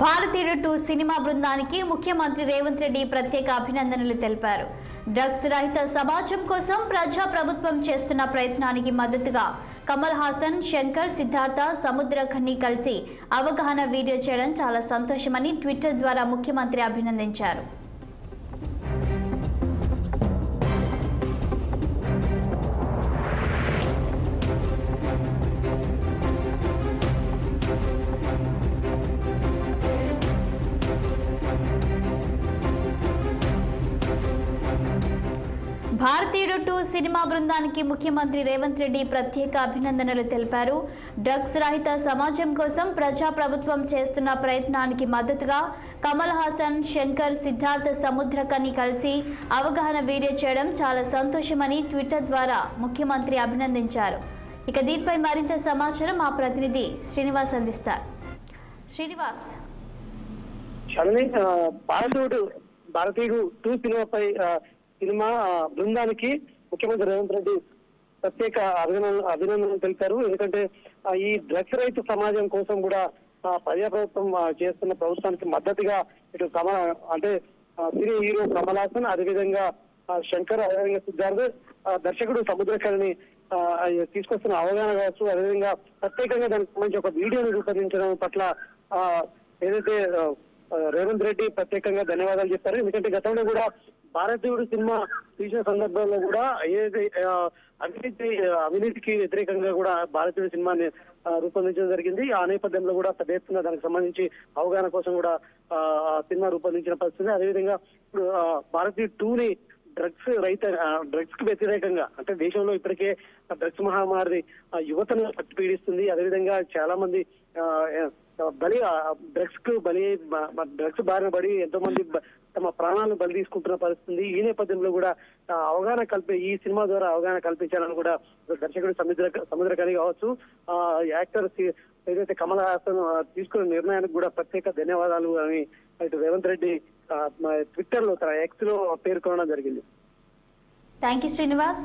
భారతీయుడు 2 సినిమా బృందానికి ముఖ్యమంత్రి రేవంత్ రెడ్డి ప్రత్యేక అభినందనలు తెలిపారు. డ్రగ్స్ రహిత సమాజం కోసం ప్రజా ప్రభుత్వం చేస్తున్న ప్రయత్నానికి మద్దతుగా కమల్ హాసన్, శంకర్, సిద్ధార్థ, సముద్రఖని కలిసి అవగాహన వీడియో చేయడం చాలా సంతోషమని ట్విట్టర్ ద్వారా ముఖ్యమంత్రి అభినందించారు. భారతీయుడు 2 సినిమా బృందానికి ముఖ్యమంత్రి రేవంత్ రెడ్డి ప్రత్యేక అభినందనలు తెలిపారు. డ్రగ్స్ రహిత సమాజం కోసం ప్రజా ప్రభుత్వం చేస్తున్న ప్రయత్నానికి మద్దతుగా కమల్ హాసన్, శంకర్, సిద్ధార్థ, సముద్రఖని కలిసి అవగాహన వీడియో చేయడం చాలా సంతోషమని ట్విట్టర్ ద్వారా ముఖ్యమంత్రి అభినందించారు. ఇక దీనిపై మరింత సమాచారం మా ప్రతినిధి శ్రీనివాస్ అందిస్తారు. శ్రీనివాస్, భారతీయుడు 2 సినిమా బృందానికి ముఖ్యమంత్రి రేవంత్ రెడ్డి ప్రత్యేక అభినందనలు తెలిపారు. ఎందుకంటే ఈ డ్రగ్స్ రహిత సమాజం కోసం కూడా ప్రజాప్రభుత్వం చేస్తున్న ప్రభుత్వానికి మద్దతుగా ఇటు సినీ హీరో కమల్ హాసన్, అదేవిధంగా శంకర్, అదేవిధంగా సిద్ధార్థ్, దర్శకుడు సముద్రఖని తీసుకొస్తున్న అవగాహన కావచ్చు, అదేవిధంగా ప్రత్యేకంగా దానికి సంబంధించి ఒక వీడియోను రూపొందించడం పట్ల ఏదైతే రేవంత్ రెడ్డి ప్రత్యేకంగా ధన్యవాదాలు చెప్పారు. ఎందుకంటే గతంలో కూడా భారతీయుడు సినిమా తీసిన సందర్భంలో కూడా ఏదైతే అవినీతికి వ్యతిరేకంగా కూడా భారతీయుడు సినిమాని రూపొందించడం జరిగింది. ఆ నేపథ్యంలో కూడా పెద్ద ఎత్తున దానికి సంబంధించి అవగాహన కోసం కూడా సినిమా రూపొందించిన పరిస్థితి. అదేవిధంగా ఇప్పుడు భారతీయుడు 2ని డ్రగ్స్ కి వ్యతిరేకంగా, అంటే దేశంలో ఇప్పటికే డ్రగ్స్ మహమ్మారి యువతను పట్టిపీడిస్తుంది. అదేవిధంగా చాలా మంది డ్రగ్స్ బారిన పడి ఎంతో మంది తమ ప్రాణాలను బలి తీసుకుంటున్న పరిస్థితి. ఈ నేపథ్యంలో కూడా ఈ సినిమా ద్వారా అవగాహన కల్పించాలని కూడా దర్శకుడు సముద్రఖని కావచ్చు, యాక్టర్ ఏదైతే కమల్ హాసన్ తీసుకున్న నిర్ణయానికి కూడా ప్రత్యేక ధన్యవాదాలు అని ఇటు రేవంత్ రెడ్డి ట్విట్టర్ లో, తన ఎక్స్ లో పేర్కొనడం జరిగింది. Thank you Srinivas.